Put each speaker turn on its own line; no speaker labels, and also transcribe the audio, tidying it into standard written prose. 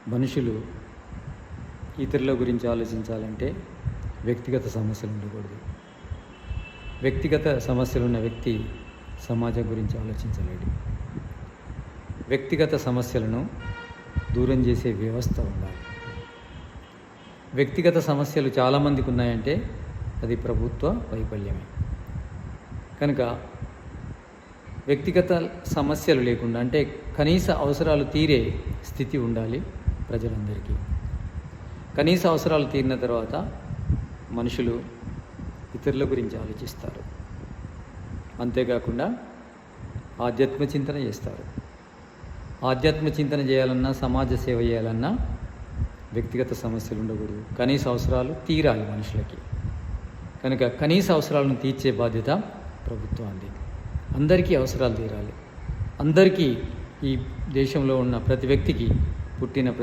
మనుషులు ఇతరుల గురించి ఆలోచించాలంటే వ్యక్తిగత సమస్యలు ఉండకూడదు. వ్యక్తిగత సమస్యలు ఉన్న వ్యక్తి సమాజం గురించి ఆలోచించలేడు. వ్యక్తిగత సమస్యలను దూరం చేసే వ్యవస్థ ఉండాలి. వ్యక్తిగత సమస్యలు చాలామందికి ఉన్నాయంటే అది ప్రభుత్వ వైఫల్యమే. కనుక వ్యక్తిగత సమస్యలు లేకుండా అంటే కనీస అవసరాలు తీరే స్థితి ఉండాలి ప్రజలందరికీ. కనీస అవసరాలు తీరిన తర్వాత మనుషులు ఇతరుల గురించి ఆలోచిస్తారు. అంతేకాకుండా ఆధ్యాత్మ చింతన చేస్తారు. ఆధ్యాత్మ చింతన చేయాలన్నా, సమాజ సేవ చేయాలన్నా వ్యక్తిగత సమస్యలు ఉండకూడదు. కనీస అవసరాలు తీరాలి మనుషులకి. కనుక కనీస అవసరాలను తీర్చే బాధ్యత ప్రభుత్వానికి. అందరికీ అవసరాలు తీరాలి. అందరికీ, ఈ దేశంలో ఉన్న ప్రతి వ్యక్తికి, పుట్టిన